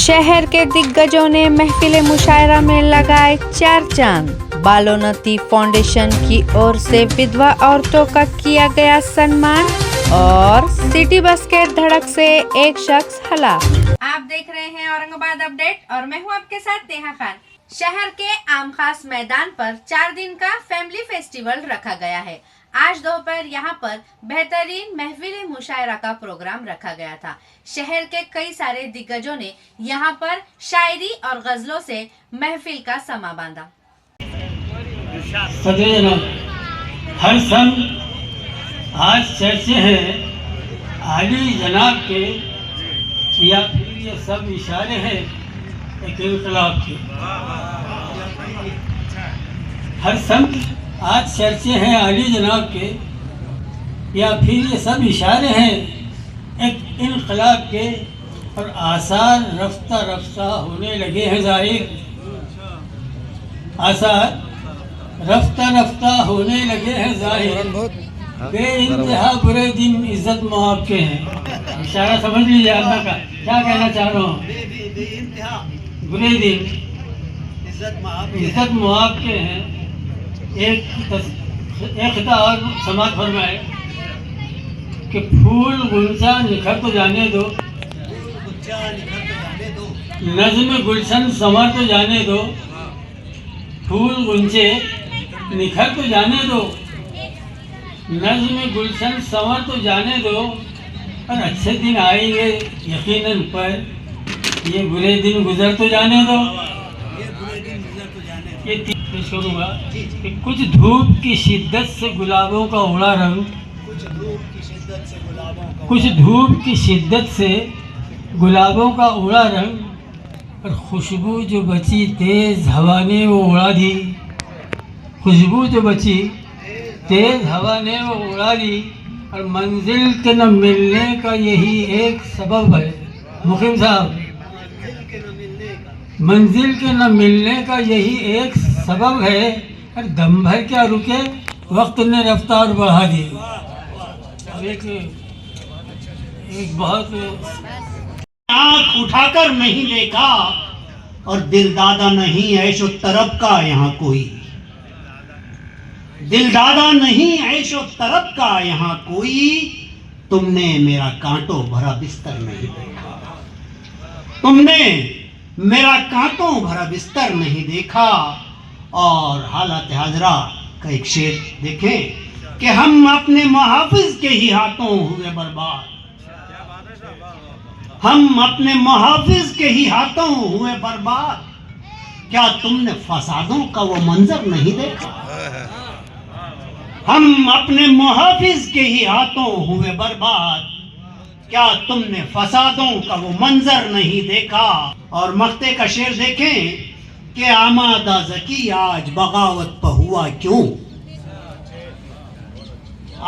शहर के दिग्गजों ने महफिल मुशायरा में लगाए 4 चांद। बालोनती फाउंडेशन की ओर से विधवा औरतों का किया गया सम्मान और सिटी बस के धड़क से एक शख्स हलाक। आप देख रहे हैं औरंगाबाद अपडेट और मैं हूं आपके साथ नेहा खान। शहर के आम खास मैदान पर 4 दिन का फैमिली फेस्टिवल रखा गया है। आज दोपहर यहाँ पर बेहतरीन महफिल मुशायरा का प्रोग्राम रखा गया था। शहर के कई सारे दिग्गजों ने यहाँ पर शायरी और गजलों से महफिल का समा बांधा। हर संग आज चर्चे हैं आली जनाब के या फिर ये सब इशारे हैं एक इनकलाब के। हर संग आज चर्चे हैं आली जनाब के या फिर ये सब इशारे हैं एक इनकलाब के, और आसार रफ्ता रफ्ता होने लगे हैं ज़ाहिर। आसार रफ्ता रफ्ता होने लगे हैं ज़ाहिर। बेइंतहा बुरे दिन इज्जत मुआब के हैं। इशारा समझ लीजिए अल्लाह का क्या कहना चाह रहा हूँ। बुरे दिन इज्जत मुआब के हैं। एक खिता और समाज फरमाए कि फूल गुलशन निखर तो जाने दो, नज़्म गुलशन संवर तो जाने दो, फूल गुंचे निखर तो जाने दो, नज़्म गुलशन संवर तो जाने दो, और अच्छे दिन आएंगे यकीनन पर, ये बुरे दिन गुजर तो जाने दो। ये पेश करूँगा कि कुछ धूप की शिद्दत से गुलाबों का उड़ा रंग, कुछ धूप की शिद्दत से गुलाबों का उड़ा रंग, और खुशबू जो बची तेज़ हवा ने वो उड़ा दी। खुशबू जो बची तेज़ हवा ने वो उड़ा दी, और मंजिल के न मिलने का यही एक सबब है। मुखिम साहब, मंजिल के न मिलने का यही एक सबब है, और दम भर क्या रुके वक्त ने रफ्तार बढ़ा दी। अब एक बहुत आँख उठाकर नहीं देखा और दिल दादा नहीं ऐशो तरब का यहाँ कोई, दिल दादा नहीं ऐशो तरब का यहाँ कोई, तुमने मेरा कांटों भरा बिस्तर नहीं देखा, तुमने मेरा कांटों भरा बिस्तर नहीं देखा। और हालत हाजरा का एक शेर देखें कि हम अपने मुहाफिज के ही हाथों हुए बर्बाद, हम अपने मुहाफिज के ही हाथों हुए बर्बाद, क्या तुमने फसादों का वो मंजर नहीं देखा, हम अपने मुहाफिज के ही हाथों हुए बर्बाद, क्या तुमने फसादों का वो मंजर नहीं देखा। और मख्ते का शेर देखें कि आमादा ज़की आज बगावत पर हुआ क्यों,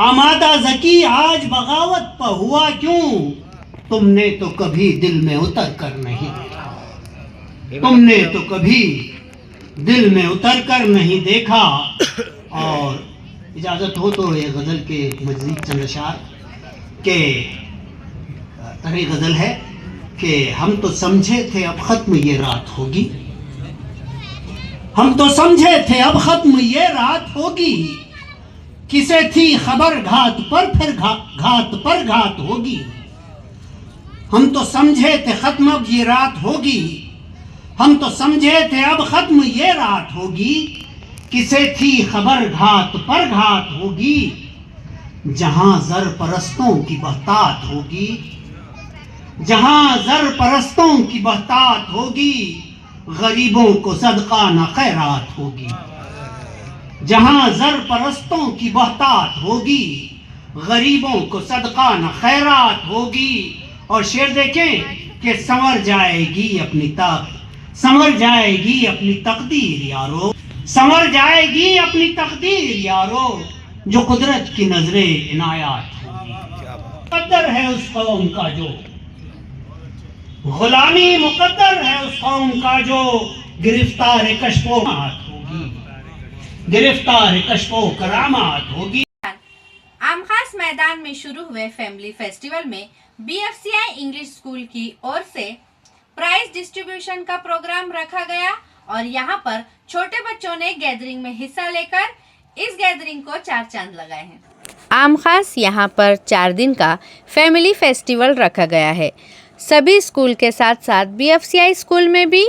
आमादा ज़की आज बगावत पर हुआ क्यों, तुमने तो कभी दिल में उतर कर नहीं देखा, तुमने तो कभी दिल में उतर कर नहीं देखा। और इजाज़त हो तो ये गज़ल के मज़ीद चंद अशार के तरह गज़ल है कि हम तो समझे थे अब ख़त्म ये रात होगी, हम तो समझे थे अब ख़त्म ये रात होगी, किसे थी खबर घात पर फिर घात पर घात होगी, हम तो समझे थे ख़त्म अब ये रात होगी, हम तो समझे थे अब ख़त्म ये रात होगी, किसे थी खबर घात पर घात होगी, जहां ज़र परस्तों की बहतात होगी, जहां ज़र परस्तों की बहतात होगी, गरीबों को सदका न खैरात होगी, जहां ज़र परस्तों की बहतात होगी, गरीबों को सदका न खैरात होगी। और शेर देखें कि संवर जाएगी अपनी संवर जाएगी अपनी तकदीर यारो, संवर जाएगी अपनी तकदीर यारो, जो कुदरत की नजरे इनायात होगी। मुकद्दर है उस कौम का जो गुलामी, मुकद्दर है उस कौम का जो गिरफ्तार कश्फो होगी, गिरफ्तार कश्फो करामात होगी। आम खास मैदान में शुरू हुए फैमिली फेस्टिवल में BFCI इंग्लिश स्कूल की ओर से प्राइज डिस्ट्रीब्यूशन का प्रोग्राम रखा गया और यहाँ पर छोटे बच्चों ने गैदरिंग में हिस्सा लेकर इस गैदरिंग को 4 चांद लगाए हैं। आम खास यहाँ पर 4 दिन का फैमिली फेस्टिवल रखा गया है। सभी स्कूल के साथ साथ BFCI स्कूल में भी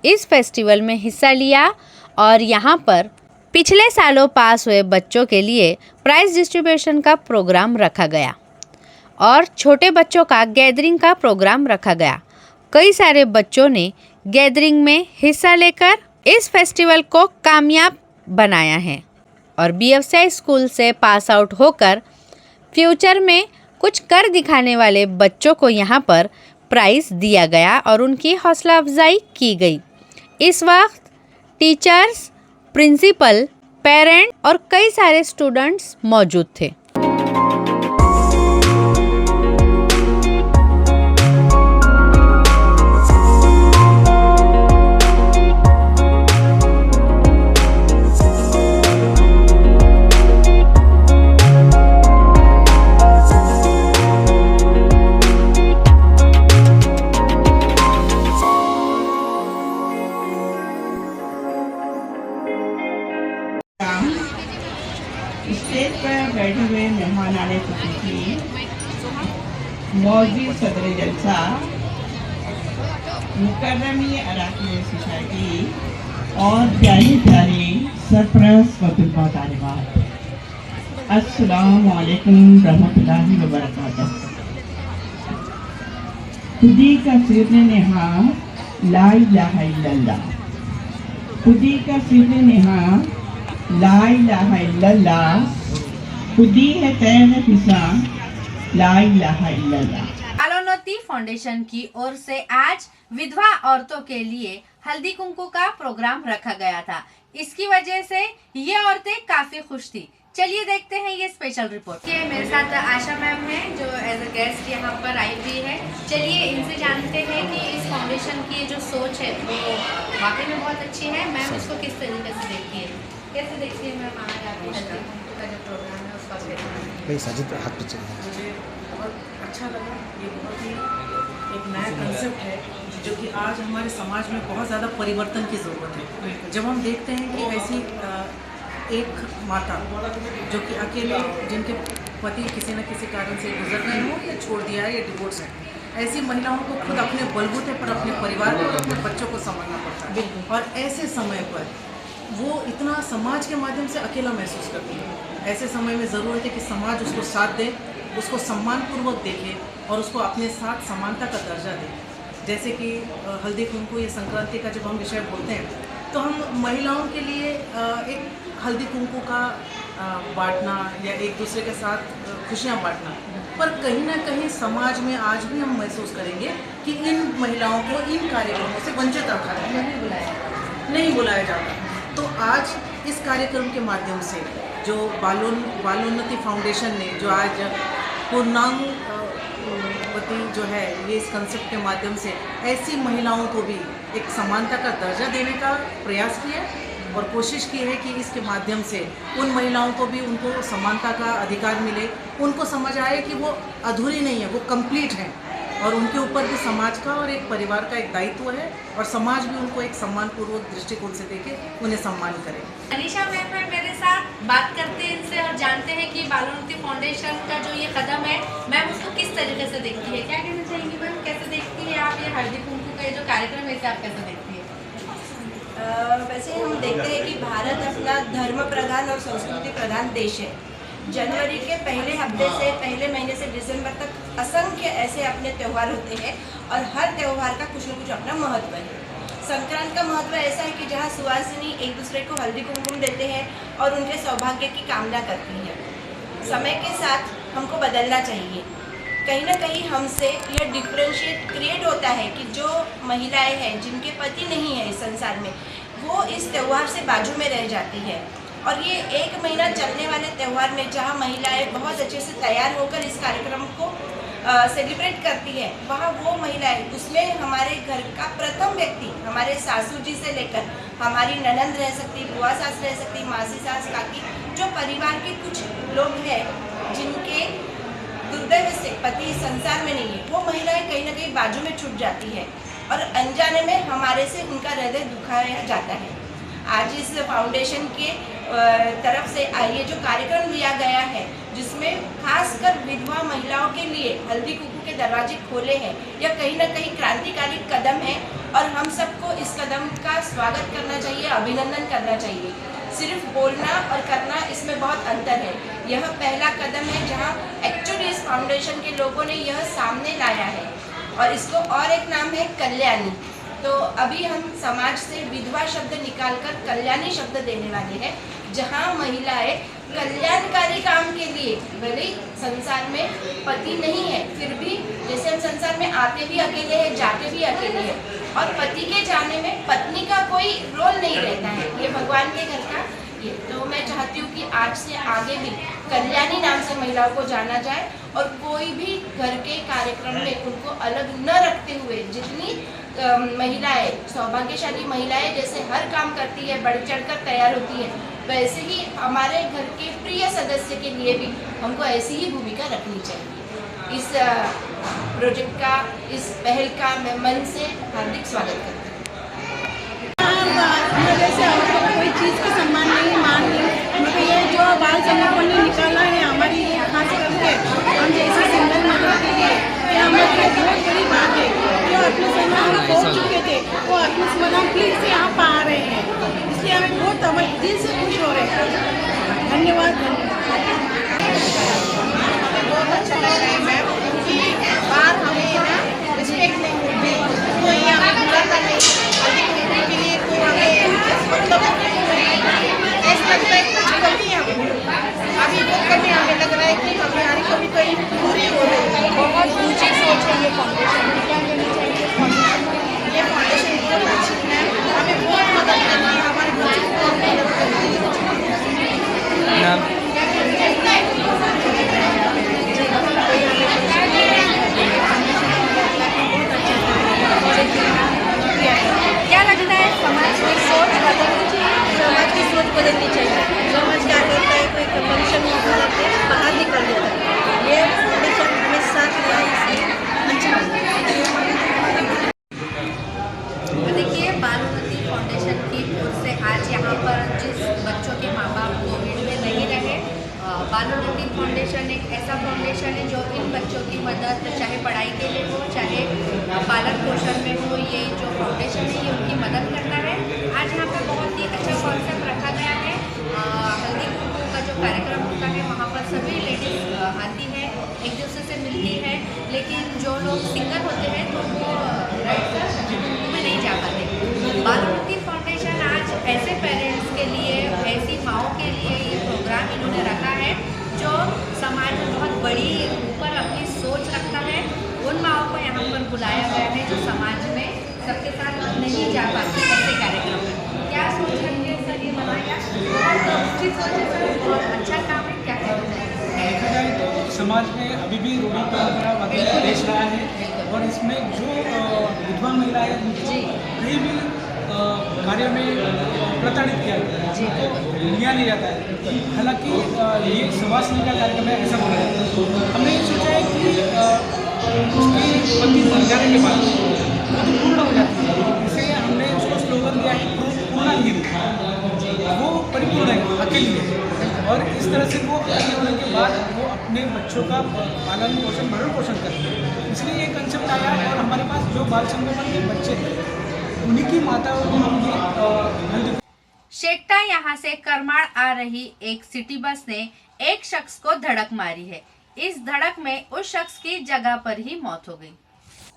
इस फेस्टिवल में हिस्सा लिया और यहाँ पर पिछले सालों पास हुए बच्चों के लिए प्राइज डिस्ट्रीब्यूशन का प्रोग्राम रखा गया और छोटे बच्चों का गैदरिंग का प्रोग्राम रखा गया। कई सारे बच्चों ने गैदरिंग में हिस्सा लेकर इस फेस्टिवल को कामयाब बनाया है और BFCI स्कूल से पास आउट होकर फ्यूचर में कुछ कर दिखाने वाले बच्चों को यहाँ पर प्राइज़ दिया गया और उनकी हौसला अफजाई की गई। इस वक्त टीचर्स, प्रिंसिपल, पेरेंट और कई सारे स्टूडेंट्स मौजूद थे। स्टेज पर बैठे हुए मेहमान आने की मौजूद सदर जलसा मुकर्रमी अराकीन सोसाइटी और प्यारी प्यारी सरप्रस्त व तलबा तालिबात, अस्सलाम वालेकुम रहमतुल्लाहि व बरकातहू। खुदी का सिर नेहा ला इलाहा इल्लल्लाह, खुदी का सिर नेहा ला इलाहा इल्लल्लाह, खुदी है तैर फिसा ला इलाहा इल्लल्लाह। बालोन्नति फाउंडेशन की ओर से आज विधवा औरतों के लिए हल्दी कुंकू का प्रोग्राम रखा गया था। इसकी वजह से ये औरतें काफी खुश थी। चलिए देखते हैं ये स्पेशल रिपोर्ट। ये मेरे साथ आशा मैम है जो एज अ गेस्ट यहाँ पर आई हुई है। चलिए इनसे जानते हैं कि इस फाउंडेशन की जो सोच है वो वाकई में बहुत अच्छी है। मैम उसको किस तरीके से देखती है, कैसे देखती है मैम आज आपकी हल्दी कुंकू का जो प्रोग्राम है उसका भाई साजिद हाथ पे चल रहा है। मुझे बहुत अच्छा लगा। ये बहुत ही एक नया कंसेप्ट है जो कि आज हमारे समाज में बहुत ज़्यादा परिवर्तन की ज़रूरत है। जब हम देखते हैं कि ऐसी एक माता जो कि अकेले, जिनके पति किसी न किसी कारण से गुजर गए हों या छोड़ दिया है या डिवोर्स है, ऐसी महिलाओं को खुद अपने बलबूते पर अपने परिवार को और अपने बच्चों को संभालना पड़ता है और ऐसे समय पर वो इतना समाज के माध्यम से अकेला महसूस करती है। ऐसे समय में ज़रूरत है कि समाज उसको साथ दे, उसको सम्मानपूर्वक देखे और उसको अपने साथ समानता का दर्जा दे। जैसे कि हल्दी कुंकू या संक्रांति का जब हम विषय बोलते हैं तो हम महिलाओं के लिए एक हल्दी कुंकू का बांटना या एक दूसरे के साथ खुशियाँ बांटना, पर कहीं ना कहीं समाज में आज भी हम महसूस करेंगे कि इन महिलाओं को इन कार्यक्रमों से वंचित रखा जाता है, नहीं बुलाया जाता। तो आज इस कार्यक्रम के माध्यम से जो बालोन्नति फाउंडेशन ने जो आज पूर्णांगवती जो है ये इस कंसेप्ट के माध्यम से ऐसी महिलाओं को भी एक समानता का दर्जा देने का प्रयास किया और कोशिश की है कि इसके माध्यम से उन महिलाओं को भी उनको समानता का अधिकार मिले, उनको समझ आए कि वो अधूरी नहीं है, वो कंप्लीट हैं और उनके ऊपर भी समाज का और एक परिवार का एक दायित्व है और समाज भी उनको एक सम्मानपूर्वक दृष्टिकोण से देखे उन्हें सम्मान करे। अनीशा मैम है मेरे साथ, बात करते हैं इनसे और जानते हैं कि बालोन्नति फाउंडेशन का जो ये कदम है मैम उसको किस तरीके से देखती है, क्या कहना चाहेंगी मैम, कैसे देखती है आप ये हल्दी कुंकू का ये जो कार्यक्रम है इसे आप कैसे देखती है? वैसे हम देखते हैं कि भारत अपना धर्म प्रधान और संस्कृति प्रधान देश है। जनवरी के पहले हफ्ते से पहले महीने से दिसंबर तक असंख्य ऐसे अपने त्यौहार होते हैं और हर त्यौहार का कुछ न कुछ अपना महत्व है। संक्रांत का महत्व ऐसा है कि जहाँ सुहासिनी एक दूसरे को हल्दी कुमकुम देते हैं और उनके सौभाग्य की कामना करती है। समय के साथ हमको बदलना चाहिए। कहीं ना कहीं हमसे यह डिफ्रेंशिएट क्रिएट होता है कि जो महिलाएं हैं जिनके पति नहीं है इस संसार में, वो इस त्यौहार से बाजू में रह जाती है। और ये 1 महीना चलने वाले त्यौहार में जहाँ महिलाएं बहुत अच्छे से तैयार होकर इस कार्यक्रम को सेलिब्रेट करती है, वहाँ वो महिलाएं, उसमें हमारे घर का प्रथम व्यक्ति हमारे सासू जी से लेकर हमारी ननंद रह सकती, बुआ सास रह सकती, मासी सास, काकी, जो परिवार के कुछ लोग हैं जिनके दुर्दैव से पति संसार में नहीं है, वो महिलाएं कहीं ना कहीं बाजू में छूट जाती है। और अनजाने में हमारे से उनका हृदय दुखाया जाता है। आज इस फाउंडेशन के तरफ से ये जो कार्यक्रम लिया गया है, जिसमें खासकर विधवा महिलाओं के लिए हल्दी कुकू के दरवाजे खोले हैं, यह कहीं ना कहीं क्रांतिकारी कदम है और हम सबको इस कदम का स्वागत करना चाहिए, अभिनंदन करना चाहिए। सिर्फ बोलना और करना, इसमें बहुत अंतर है। यह पहला कदम है जहां एक्चुअली इस फाउंडेशन के लोगों ने यह सामने लाया है और इसको और एक नाम है कल्याणी। तो अभी हम समाज से विधवा शब्द निकालकर कल्याणी शब्द देने वाले हैं, जहां महिलाएं कल्याणकारी काम के लिए, भले ही संसार में पति नहीं है, फिर भी जैसे हम संसार में आते भी अकेले हैं, जाते भी अकेले हैं, और पति के जाने में पत्नी का कोई रोल नहीं रहता है, ये भगवान के घर का ये। तो मैं चाहती हूँ कि आज से आगे भी कल्याणी नाम से महिलाओं को जाना जाए और कोई भी घर के कार्यक्रम में उनको अलग न रखते हुए, जितनी महिलाएं, सौभाग्यशाली महिलाएं जैसे हर काम करती है, बढ़ चढ़कर तैयार होती है, वैसे ही हमारे घर के प्रिय सदस्य के लिए भी हमको ऐसी ही भूमिका रखनी चाहिए। इस प्रोजेक्ट का, इस पहल का मैं मन से हार्दिक स्वागत करती हूँ। जैसे औरतों को कोई चीज़ का सम्मान नहीं, मान नहीं, मगर ये जो बाल संगोपन ने निकाला है हमारी ये खास करके हम जैसे सिंगल मदर के लिए, ये हमारी बहुत बड़ी बात है। जो अपने समाज में खो चुके थे वो अपने समाधान फिर से यहाँ पा रहे हैं, इसलिए हमें बहुत हमारे दिल से खुश हो रहे हैं। धन्यवाद। बहुत अच्छा लग रहा है मैम कि बाहर हमें ना रिस्पेक्ट नहीं मिलती, कोई हमें बुलाता नहीं के लिए, कोई हमें मतलब ऐसा लगता है कुछ कमी है अभी बहुत कमी हमें लग रहा है कि हमारी कभी कोई पूरी हो रही है। बहुत ऊंची सोच है ये फाउंडेशन की, क्या कहना चाहिए फाउंडेशन, ये फाउंडेशन बहुत अच्छी है, हमें बहुत मदद करती है, हमारे बच्चों को मदद करती है। क्या लगता है समाज की सोच बदलनी चाहिए? समाज की सोच बदलनी चाहिए। समाज क्या करता है, कोई फंक्शन में जाते हैं, बाहर निकल जाता है, ये फाउंडेशन हमें साथ लिया, इसलिए अच्छा लगता है। देखिए, बाल उन्नति फाउंडेशन की ओर से आज यहाँ पर जिस बच्चों के माँ बाप कोविड में नहीं रहे, बाल उन्नति फाउंडेशन एक ऐसा फाउंडेशन है जो इन बच्चों की मदद, चाहे पढ़ाई के लिए हो, चाहे पालन पोषण में हो, ये जो फाउंडेशन है ये उनकी मदद करता है। आज यहाँ पे बहुत ही अच्छा कॉन्सेप्ट रखा गया है। हल्दी कुमकुम का जो कार्यक्रम होता है वहाँ पर सभी लेडीज़ आती हैं, एक दूसरे से मिलती है, लेकिन जो लोग सिंगल होते हैं तो वो कुमकुम में नहीं जा पाते। बाल उन्नति फाउंडेशन आज ऐसे पेरेंट्स के लिए, ऐसी माँओं के लिए ये प्रोग्राम इन्होंने रखा है जो समाज में बहुत बड़ी ऊपर अपनी सोच रखता है। उन माँओं को यहाँ पर बुलाया गया है जो समाज में सबके साथ नहीं जा पाती ऐसे कार्यक्रम में। क्या सोच रखिए सर ये बनाया? बहुत अच्छी सोच है सर, बहुत अच्छा काम है। क्या कहना है? देखा जाए तो समाज में अभी भी रूढ़ी परंपरा वगैरह देश रहा है और इसमें जो विधवा महिलाएं कहीं भी कार्य में प्रताड़ित किया जाता है, उनको लिया नहीं जाता है। हालांकि ये सुभाषिनी का कार्यक्रम है, ऐसा बोला जाता है। हमने ये सोचा है कि उसकी पति मर जाने के बाद वो तो पूर्ण हो जाती है, इसलिए हमने उसको स्लोगन दिया है पूर्णांगिनी, वो परिपूर्ण है, अकेली है, और इस तरह से वो अकेले होने के बाद वो अपने बच्चों का पालन पोषण, भरण पोषण करते हैं। इसलिए ये कंसेप्ट आया और हमारे पास जो बाल संगोपन के बच्चे हैं उन्हीं की माताओं को हम ये शेकटा यहाँ से करमाड़ आ रही एक सिटी बस ने एक शख्स को धड़क मारी है। इस धड़क में उस शख्स की जगह पर ही मौत हो गई।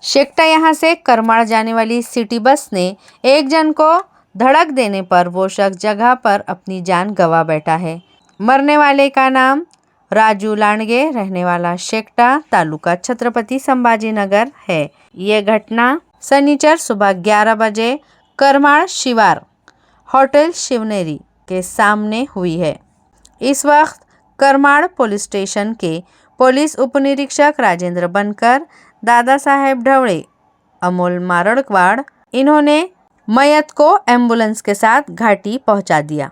शेकटा यहाँ से करमाड़ जाने वाली सिटी बस ने एक जन को धड़क देने पर वो शख्स जगह पर अपनी जान गंवा बैठा है। मरने वाले का नाम राजू लांडगे, रहने वाला शेकटा, तालुका छत्रपति संभाजी नगर है। ये घटना शनिवार सुबह 11 बजे करमाड़ शिवार होटल शिवनेरी के सामने हुई है। इस वक्त करमाड़ पुलिस स्टेशन के पुलिस उपनिरीक्षक राजेंद्र बनकर, दादा साहेब ढवड़े, अमोल मारड़वाड़, इन्होंने मयत को एम्बुलेंस के साथ घाटी पहुंचा दिया।